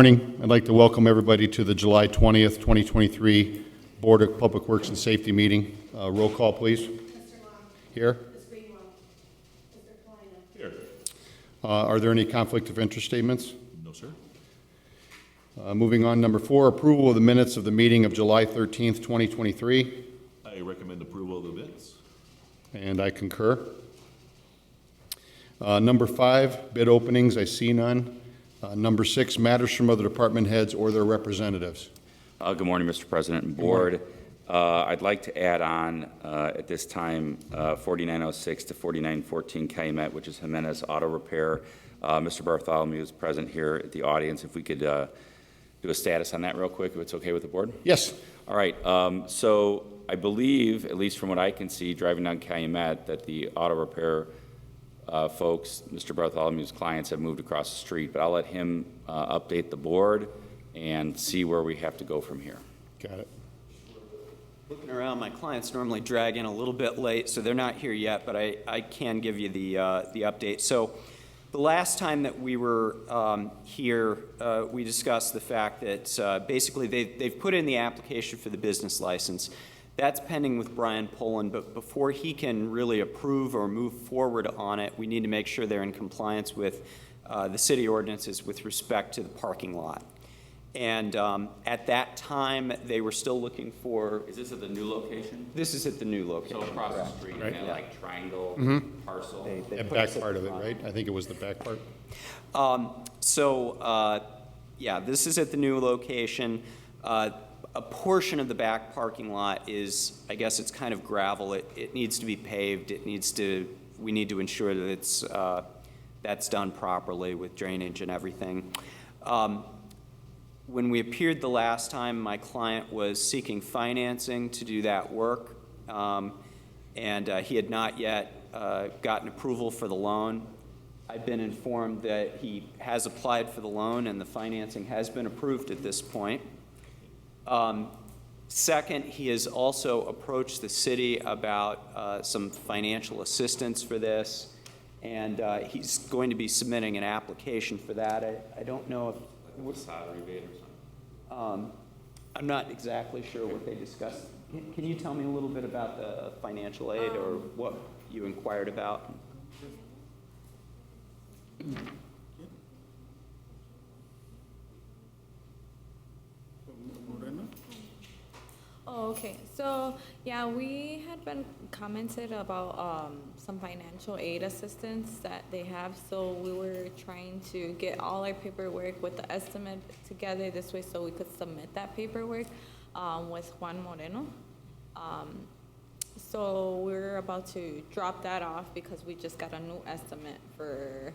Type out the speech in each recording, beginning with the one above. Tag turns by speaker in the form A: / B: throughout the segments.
A: Morning. I'd like to welcome everybody to the July 20th, 2023 Board of Public Works and Safety meeting. Roll call, please.
B: Mr. Long.
A: Here.
B: Ms. Greenwell. Mr. Kleina.
C: Here.
A: Are there any conflict of interest statements?
C: No, sir.
A: Moving on, number 4, approval of the minutes of the meeting of July 13th, 2023.
C: I recommend approval of the minutes.
A: And I concur. Number 5, bid openings. I see none. Number 6, matters from other department heads or their representatives.
D: Good morning, Mr. President and Board. I'd like to add on at this time 4906 to 4914 Calumet, which is Jimenez Auto Repair. Mr. Bartholomew is present here at the audience. If we could do a status on that real quick, if it's okay with the Board?
A: Yes.
D: All right. So I believe, at least from what I can see, driving down Calumet, that the auto repair folks, Mr. Bartholomew's clients, have moved across the street, but I'll let him update the Board and see where we have to go from here.
A: Got it.
E: Looking around, my clients normally drag in a little bit late, so they're not here yet, but I can give you the update. So the last time that we were here, we discussed the fact that basically they've put in the application for the business license. That's pending with Brian Poland, but before he can really approve or move forward on it, we need to make sure they're in compliance with the city ordinances with respect to the parking lot. And at that time, they were still looking for...
D: Is this at the new location?
E: This is at the new location.
D: So across the street,
A: Right.
D: kind of like triangle parcel?
E: They
A: That
E: put
A: back
E: us at
A: part
E: the
A: of it,
E: front.
A: right? I think it was the back part.
E: Yeah, this is at the new location. A portion of the back parking lot is, I guess it's kind of gravel. It needs to be paved. We need to ensure that it's, that's done properly with drainage and everything. When we appeared the last time, my client was seeking financing to do that work, and he had not yet gotten approval for the loan. I've been informed that he has applied for the loan and the financing has been approved at this point. Second, he has also approached the city about some financial assistance for this, and he's going to be submitting an application for that. I don't know if...
D: What's that, rebate or something?
E: I'm not exactly sure what they discussed. Can you tell me a little bit about the financial aid or what you inquired about?
F: Oh, okay. So, yeah, we had been commented about some financial aid assistance that they have. So we were trying to get all our paperwork with the estimate together this way so we could submit that paperwork with Juan Moreno. So we're about to drop that off because we just got a new estimate for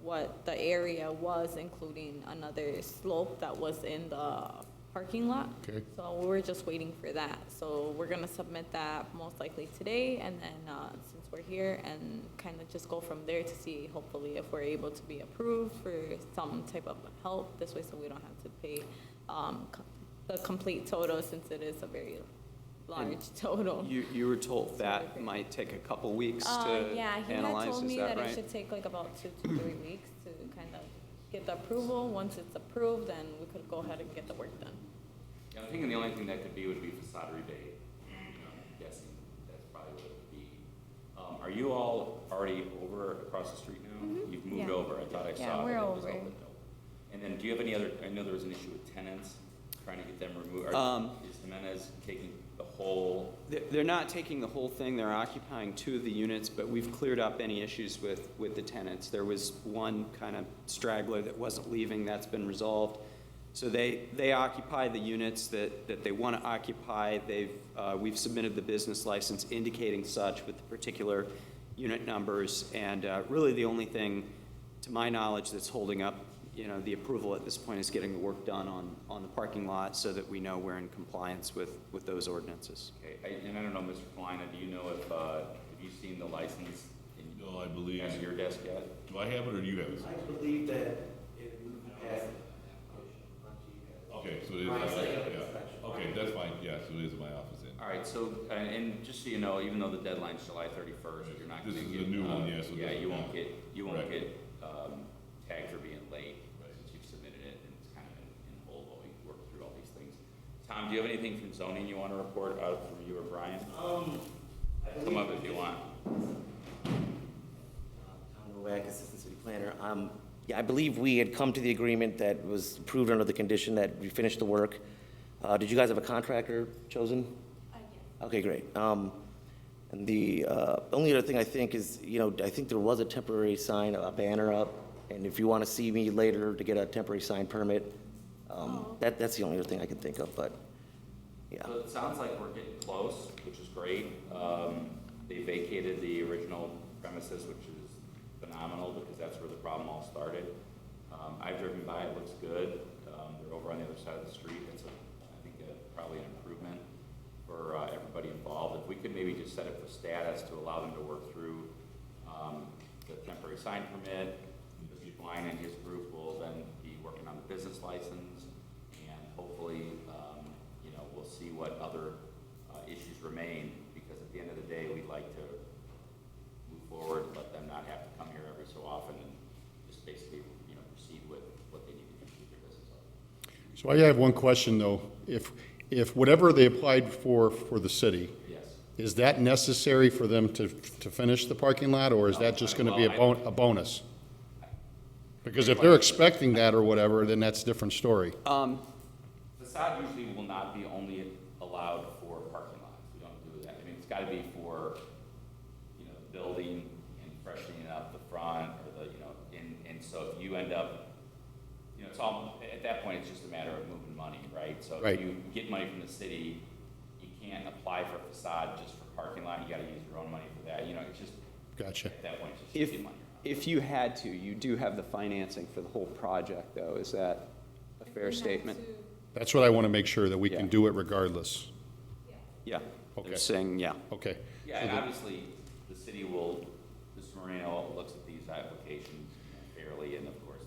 F: what the area was, including another slope that was in the parking lot.
A: Okay.
F: So we're just waiting for that. So we're gonna submit that most likely today, and then since we're here, and kind of just go from there to see hopefully if we're able to be approved for some type of help this way, so we don't have to pay the complete total since it is a very large total.
E: You were told that might take a couple weeks to
F: Yeah, he
E: analyze,
F: had told
E: is
F: me
E: that
F: that
E: right?
F: it should take like about 2 to 3 weeks to kind of get the approval. Once it's approved, then we could go ahead and get the work done.
D: Yeah, I'm thinking the only thing that could be would be facade rebate. I'm guessing that's probably what it would be. Are you all already over across the street now? You've moved
F: Yeah.
D: over. I thought I saw
F: Yeah,
D: that
F: we're
D: it was
F: over.
D: open. And then do you have any other, I know there was an issue with tenants, trying to get them removed. Is Jimenez taking the whole?
E: They're not taking the whole thing. They're occupying 2 of the units, but we've cleared up any issues with the tenants. There was one kind of straggler that wasn't leaving. That's been resolved. So they occupy the units that they want to occupy. We've submitted the business license indicating such with the particular unit numbers, and really the only thing, to my knowledge, that's holding up the approval at this point is getting the work done on the parking lot so that we know we're in compliance with those ordinances.
D: Okay, and I don't know, Mr. Kleina, do you know if, have you seen the license
C: No, I believe.
D: at your desk yet?
C: Do I have it or do you have it?
G: I believe that it has.
C: Okay, so it is, yeah. Okay, that's fine, yeah, so it is in my office then.
D: All right, so, and just so you know, even though the deadline's July 31st, you're not
C: This
D: gonna
C: is
D: get.
C: the new one, yeah, so
D: Yeah,
C: this-
D: you won't
C: yeah.
D: get
C: Right.
D: tagged for being late,
C: Right.
D: since you've submitted it, and it's kind of do you have anything from zoning you want to report out from you or Brian? Come up if you want.
G: Tom Nowak, Assistant City Planner. Yeah, I believe we had come to the agreement that was approved under the condition that we finish the work. Did you guys have a contractor chosen?
B: Yes.
G: Okay, great. And the only other thing I think is, I think there was a temporary sign, a banner up, and if you want to see me later to get a temporary sign permit, that's the only other thing I can think of, but, yeah.
D: So it sounds like we're getting close, which is great. They vacated the original premises, which is phenomenal because that's where the problem all started. I've driven by, it looks good. They're over on the other side of the street. It's, I think, probably an improvement for everybody involved. If we could maybe just set up the status to allow them to work through the temporary sign permit, Brian and his group will then be working on the business license, and hopefully, we'll see what other issues remain, because at the end of the day, we'd like to move forward, let them not have to come here every so often, and just basically, proceed with what they need to do to keep their business up.
A: So I have one question, though. If whatever they applied for the city,
D: Yes.
A: is that necessary for them to finish the parking lot, or is that just going to be a bonus? Because if they're expecting that or whatever, then that's a different story.
D: Facade usually will not be only allowed for parking lots. We don't do that. I mean, it's got to be for, the building and freshening up the front, or and so if you end up, it's all, at that point, it's just a matter of moving money, right? So
A: Right.
D: if you get money from the city, you can't apply for a facade just for parking lot. You got to use your own money for that. It's just,
A: Gotcha.
D: at that point, it's just
E: If,
D: getting money.
E: if you had to, you do have the financing for the whole project, though. Is that a fair statement?
A: That's what I want to make sure, that we can
E: Yeah.
A: do it regardless.
E: Yeah.
A: Okay.
E: They're saying, yeah.
A: Okay.
D: Yeah, and obviously, the city will, Mr. Moreno looks at these applications fairly, and of course,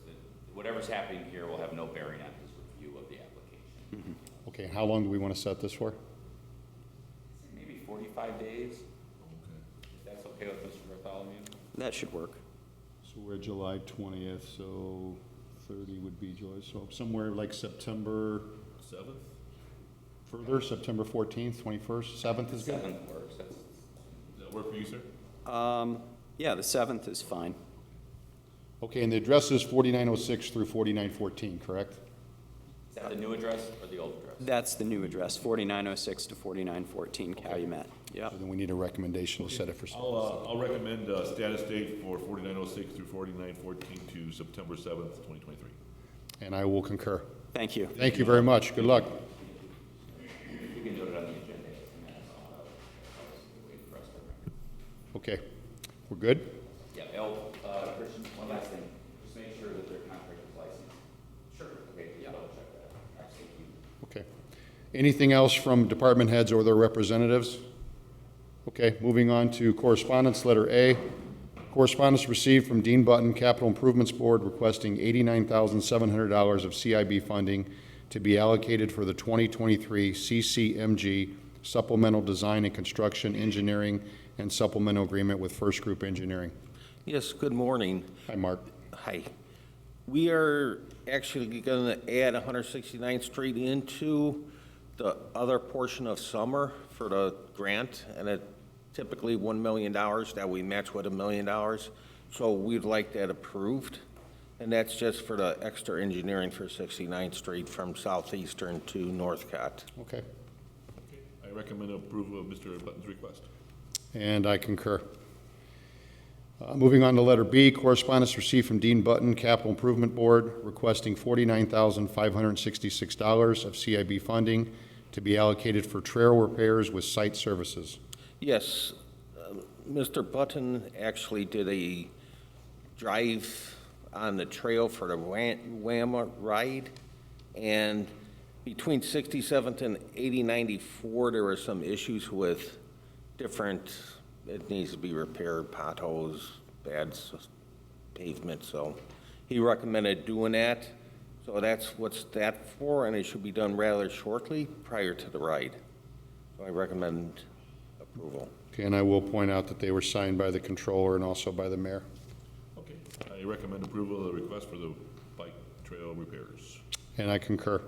D: whatever's happening here will have no bearing on his review of the application.
A: Okay, how long do we want to set this for?
D: Maybe 45 days, if that's okay with Mr. Bartholomew?
E: That should work.
A: So we're July 20th, so 30 would be July, so somewhere like September
C: 7th?
A: further, September 14th, 21st, 7th is good?
D: 7th works, that's,
C: Does that work for you, sir?
E: Yeah, the 7th is fine.
A: Okay, and the address is 4906 through 4914, correct?
D: is that the new address or the old address?
E: That's the new address, 4906 to 4914 Calumet. Yeah.
A: So then we need a recommendation to set it for.
C: I'll recommend status date for 4906 through 4914 to September 7th, 2023.
A: And I will concur.
E: Thank you.
A: Thank you very much. Good luck.
D: You can note it on the agenda. Wait for us to remember.
A: Okay, we're good?
D: Yeah, Christian, one last thing, just make sure that their contract is licensed. Sure. Okay, yeah, double check that. All right, thank you.
A: Okay. Anything else from department heads or their representatives? Okay, moving on to correspondence, letter A. Correspondence received from Dean Button Capital Improvements Board requesting $89,700 of CIB funding to be allocated for the 2023 CCMG Supplemental Design and Construction Engineering and Supplemental Agreement with First Group Engineering.
H: Yes, good morning.
A: Hi, Mark.
H: Hi. We are actually going to add 169th Street into the other portion of Summer for the grant, and it typically $1 million that we match with $1 million. So we'd like that approved, and that's just for the extra engineering for 69th Street from Southeastern to Northcott.
A: Okay.
C: Okay. I recommend approval of Mr. Button's request.
A: And I concur. Moving on to letter B, correspondence received from Dean Button Capital Improvement Board requesting $49,566 of CIB funding to be allocated for trail repairs with site services.
H: Yes, Mr. Button actually did a drive on the trail for the Whamma ride, and between 67th and 8094, there were some issues with different, it needs to be repaired, potholes, bad pavement, so he recommended doing that. So that's what's that for, and it should be done rather shortly prior to the ride. So I recommend approval.
A: Okay, and I will point out that they were signed by the controller and also by the mayor.
C: Okay. I recommend approval of the request for the bike trail repairs.
A: And I concur.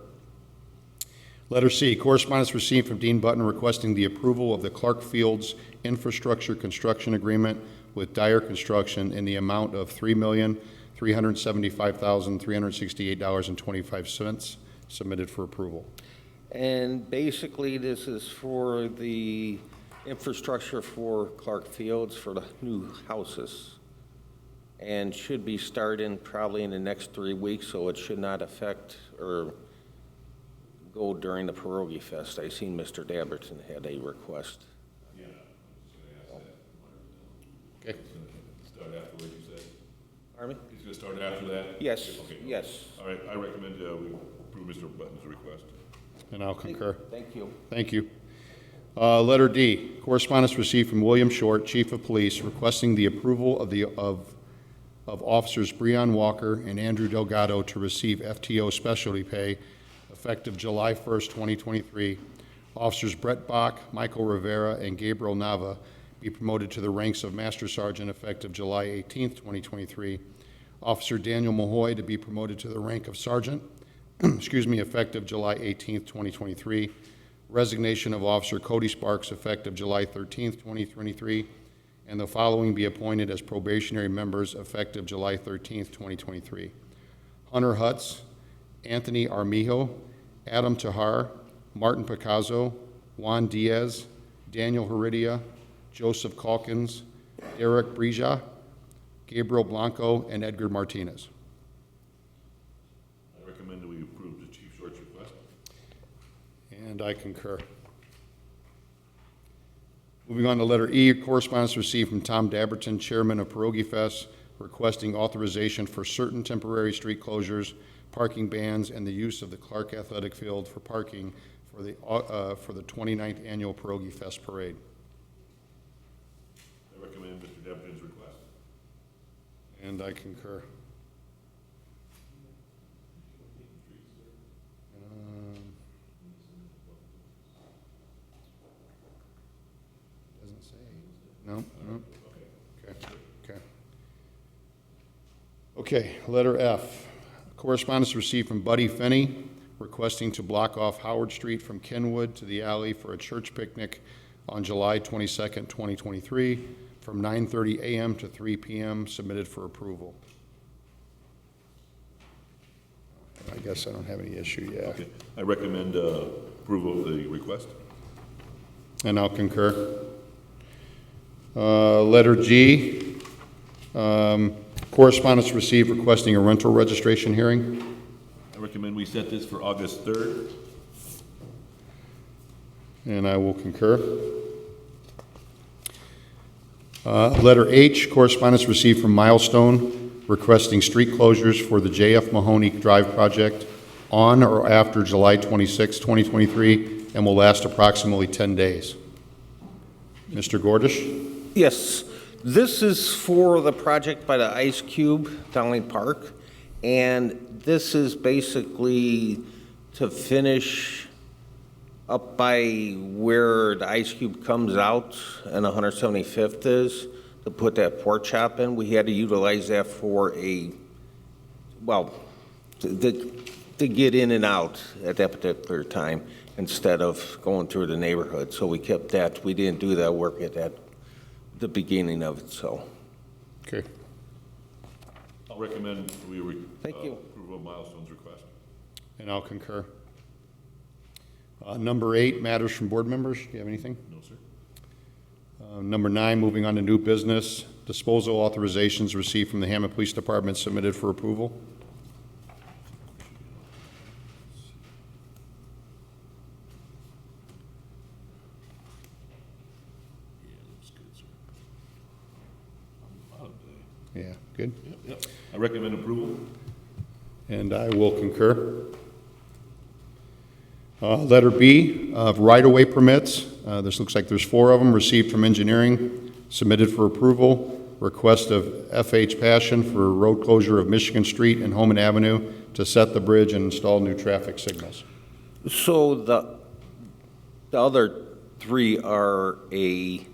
A: Letter C, correspondence received from Dean Button requesting the approval of the Clark Fields Infrastructure Construction Agreement with Dyer Construction in the amount of $3,375,368.25 submitted for approval.
H: And basically, this is for the infrastructure for Clark Fields for the new houses. And should be starting probably in the next 3 weeks, so it should not affect or go during the Pierogi Fest. I seen Mr. Dabberton had a request.
A: Okay.
C: Start after what you said.
H: Pardon me?
C: He's gonna start after that?
H: Yes,
C: Okay.
H: yes.
C: All right, I recommend we approve Mr. Button's request.
A: And I'll concur.
H: Thank you.
A: Thank you. Letter D, correspondence received from William Short, Chief of Police, requesting the approval of Officers Breon Walker and Andrew Delgado to receive FTO specialty pay effective July 1st, 2023. Officers Brett Bach, Michael Rivera, and Gabriel Nava be promoted to the ranks of Master Sergeant effective July 18th, 2023. Officer Daniel Mahoy to be promoted to the rank of Sergeant, effective July 18th, 2023. Resignation of Officer Cody Sparks effective July 13th, 2023. And the following be appointed as probationary members effective July 13th, 2023. Hunter Hutz, Anthony Armijo, Adam Tahar, Martin Picazo, Juan Diaz, Daniel Heredia, Joseph Calkins, Derek Brija, Gabriel Blanco, and Edgar Martinez.
C: I recommend that we approve the Chief Short's request.
A: And I concur. Moving on to letter E, correspondence received from Tom Dabberton, Chairman of Pierogi Fest, requesting authorization for certain temporary street closures, parking bans, and the use of the Clark Athletic Field for parking for the 29th Annual Pierogi Fest Parade.
C: I recommend Mr. Dabberton's request.
A: And I concur. Doesn't say. No. Okay. Okay, letter F. Correspondence received from Buddy Finney requesting to block off Howard Street from Kenwood to the alley for a church picnic on July 22nd, 2023, from 9:30 a.m. to 3 p.m., submitted for approval. I guess I don't have any issue, yeah.
C: Okay, I recommend approval of the request.
A: And I'll concur. Letter G, correspondence received requesting a rental registration hearing.
C: I recommend we set this for August 3rd.
A: And I will concur. Letter H, correspondence received from Milestone requesting street closures for the J.F. Mahoney Drive project on or after July 26, 2023, and will last approximately 10 days. Mr. Gordish?
H: Yes, this is for the project by the Ice Cube, Donnelly Park, and this is basically to finish up by where the Ice Cube comes out and 175th is, to put that pork chop in. We had to utilize that for to get in and out at that particular time instead of going through the neighborhood. So we kept that. We didn't do that work at the beginning of it, so.
A: Okay.
C: I'll recommend we
H: Thank you.
C: approve of Milestone's request.
A: And I'll concur. Number 8, matters from board members. Do you have anything?
C: No, sir.
A: Number 9, moving on to new business, disposal authorizations received from the Hammond Police Department submitted for approval. Yeah, good.
C: Yep. I recommend approval.
A: And I will concur. Letter B, right-of-way permits. This looks like there's 4 of them received from engineering, submitted for approval. Request of FH Passion for road closure of Michigan Street and Homan Avenue to set the bridge and install new traffic signals.
H: So the other 3 are 2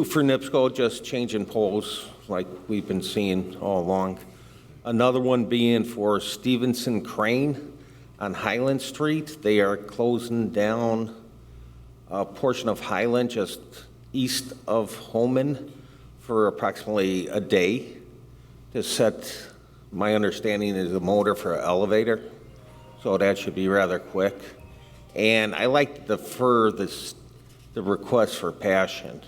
H: for NIPSCO, just changing poles like we've been seeing all along. Another one being for Stevenson Crane on Highland Street. They are closing down a portion of Highland just east of Holman for approximately a day to set, my understanding is a motor for an elevator. So that should be rather quick. And I like to defer the request for Passion.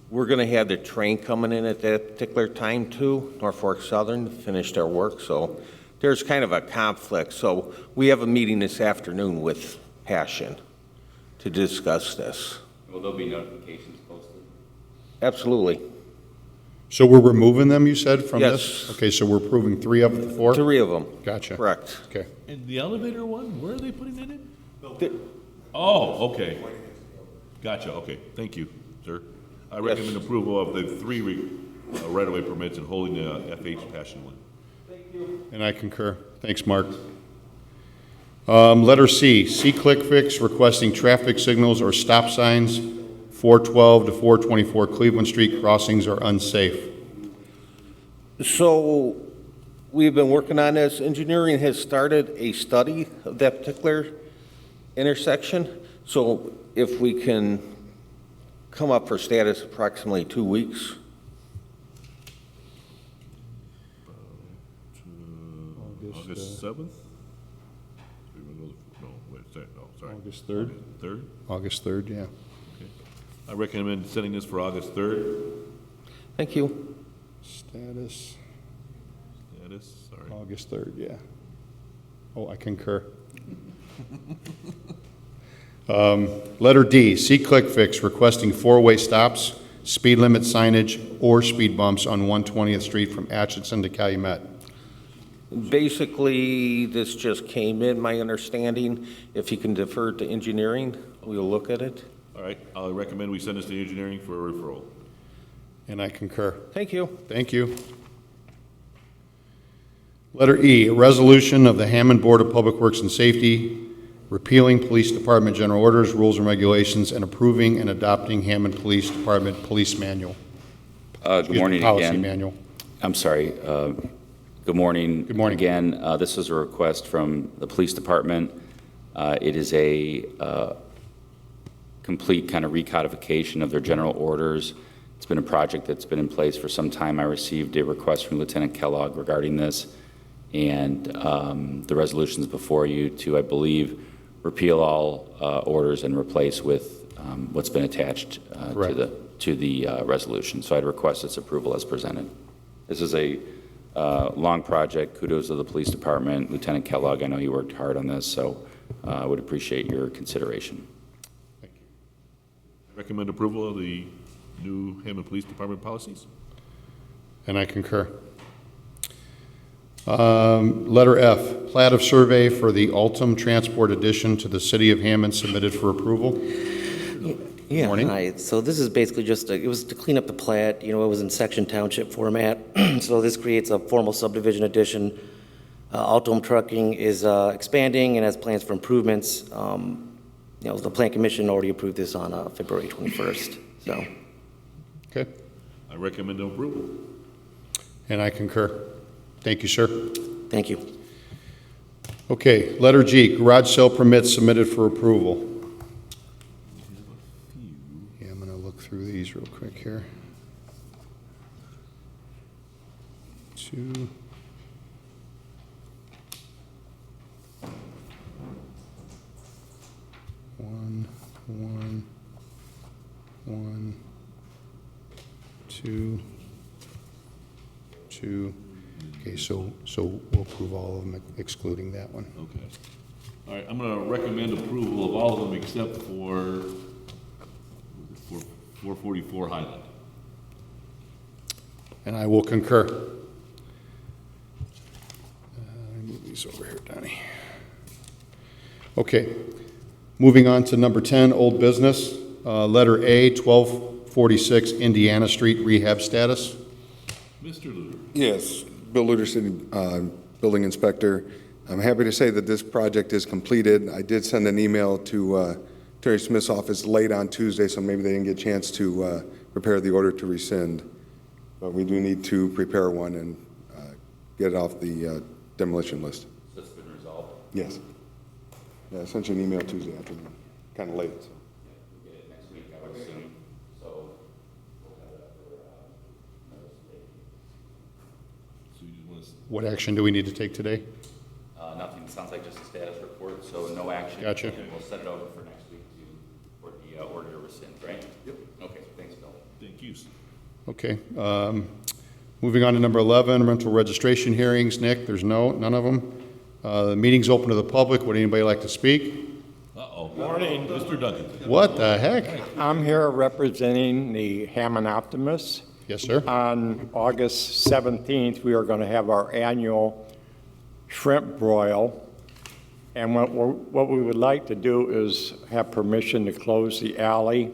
H: We're going to have the train coming in at that particular time too, Norfolk Southern, to finish their work. So there's kind of a conflict. So we have a meeting this afternoon with Passion to discuss this.
D: Will there be notifications posted?
H: Absolutely.
A: So we're removing them, you said, from
H: Yes.
A: this? Okay, so we're approving 3 of the 4?
H: 3 of them.
A: Gotcha.
H: Correct.
A: Okay.
C: And the elevator one, where are they putting that in? Oh, okay. Gotcha, okay, thank you, sir. I recommend approval of the 3 right-of-way permits and holding the FH Passion one.
A: And I concur. Thanks, Mark. Letter C, C-Click Fix requesting traffic signals or stop signs, 412 to 424 Cleveland Street crossings are unsafe.
H: So we've been working on this. Engineering has started a study of that particular intersection. So if we can come up for status approximately 2 weeks.
C: August 7th? No, wait, no, sorry.
A: August 3rd?
C: 3rd?
A: August 3rd, yeah.
C: Okay. I recommend setting this for August 3rd.
H: Thank you.
A: Status,
C: Sorry.
A: August 3rd, yeah. Oh, I concur. Letter D, C-Click Fix requesting 4-way stops, speed limit signage, or speed bumps on 120th Street from Atchison to Calumet.
H: Basically, this just came in, my understanding. If you can defer to engineering, we'll look at it.
C: All right, I'll recommend we send this to engineering for a referral.
A: And I concur.
H: Thank you.
A: Thank you. Letter E, a resolution of the Hammond Board of Public Works and Safety repealing Police Department General Orders, Rules, and Regulations, and approving and adopting Hammond Police Department Police Manual.
D: Good morning
A: Policy
D: again.
A: manual.
D: I'm sorry. Good morning.
A: Good morning.
D: Again, this is a request from the police department. It is a complete kind of recodification of their general orders. It's been a project that's been in place for some time. I received a request from Lieutenant Kellogg regarding this, and the resolution's before you to, I believe, repeal all orders and replace with what's been attached to the resolution. So I'd request its approval as presented. This is a long project. Kudos to the police department. Lieutenant Kellogg, I know he worked hard on this, so I would appreciate your consideration.
C: Thank you. I recommend approval of the new Hammond Police Department policies.
A: And I concur. Letter F, plat of survey for the Altum Transport addition to the City of Hammond submitted for approval.
G: Yeah,
A: Morning.
G: hi. So this is basically just, it was to clean up the plat, it was in section township format. So this creates a formal subdivision addition. Altum Trucking is expanding and has plans for improvements. The Plan Commission already approved this on February 21st, so.
A: Okay.
C: I recommend approval.
A: And I concur. Thank you, sir.
G: Thank you.
A: Okay, letter G, garage sale permits submitted for approval. Yeah, I'm going to look through these real quick here. 2. One, 2. Okay, so we'll approve all of them excluding that one.
C: Okay. All right, I'm going to recommend approval of all of them except for 444 Highland.
A: And I will concur. Let me move these over here, Donnie. Okay, moving on to number 10, old business. Letter A, 1246 Indiana Street rehab status.
C: Mr. Luder.
I: Yes, Bill Luder, City Building Inspector. I'm happy to say that this project is completed. I did send an email to Terry Smith's office late on Tuesday, so maybe they didn't get a chance to prepare the order to rescind. But we do need to prepare one and get it off the demolition list.
D: That's been resolved?
I: Yes. Yeah, I sent you an email Tuesday afternoon, kind of late, so.
D: Get it next week, I would assume, so.
C: So you just want to,
A: What action do we need to take today?
D: Nothing, sounds like just a status report, so no action.
A: Gotcha.
D: And we'll set it over for next week for the order to rescind, right? Yep. Okay, thanks, Bill.
C: thank you.
A: Okay. Moving on to number 11, rental registration hearings. Nick, there's none of them. The meeting's open to the public. Would anybody like to speak?
C: Uh-oh. Morning. Mr. Duncan.
A: What the heck?
J: I'm here representing the Hammond Optimists.
A: Yes, sir.
J: On August 17th, we are going to have our annual shrimp broil. And what we would like to do is have permission to close the alley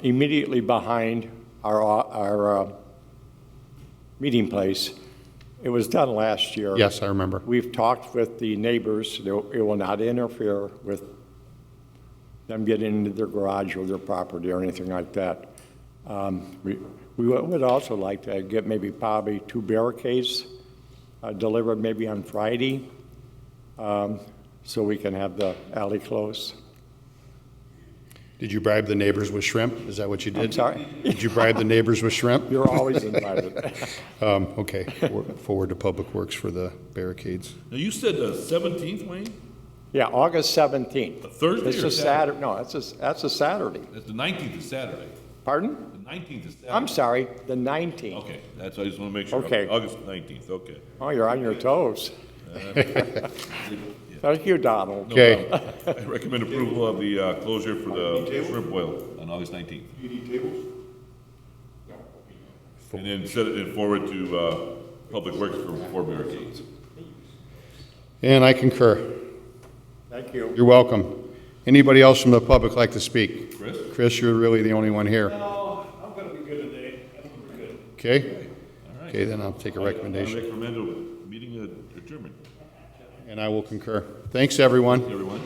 J: immediately behind our meeting place. It was done last year.
A: Yes, I remember.
J: We've talked with the neighbors. It will not interfere with them getting into their garage or their property or anything like that. We would also like to get maybe probably 2 barricades delivered maybe on Friday so we can have the alley closed.
A: Did you bribe the neighbors with shrimp? Is that what you did?
J: I'm sorry?
A: Did you bribe the neighbors with shrimp?
J: You're always invited.
A: Okay. Forward to Public Works for the barricades.
C: Now, you said the 17th, Wayne?
J: Yeah, August 17th.
C: A Thursday
J: It's
C: or
J: a Saturday. No, that's a Saturday.
C: That's the 19th is Saturday.
J: Pardon?
C: The 19th is Saturday.
J: I'm sorry, the 19th.
C: Okay, that's, I just want to make sure.
J: Okay.
C: August 19th, okay.
J: Oh, you're on your toes. Thank you, Donald.
C: No
A: Okay.
C: problem. I recommend approval of the closure for the shrimp boil on August 19th.
A: You need tables?
C: And then set it forward to Public Works for 4 barricades.
A: And I concur.
J: Thank you.
A: You're welcome. Anybody else from the public like to speak?
C: Chris?
A: Chris, you're really the only one here.
K: No, I'm gonna be good today. I think we're good.
A: Okay?
C: All right.
A: Okay, then I'll take a
C: I
A: recommendation.
C: recommend a meeting adjournment.
A: And I will concur. Thanks, everyone.
C: Everyone?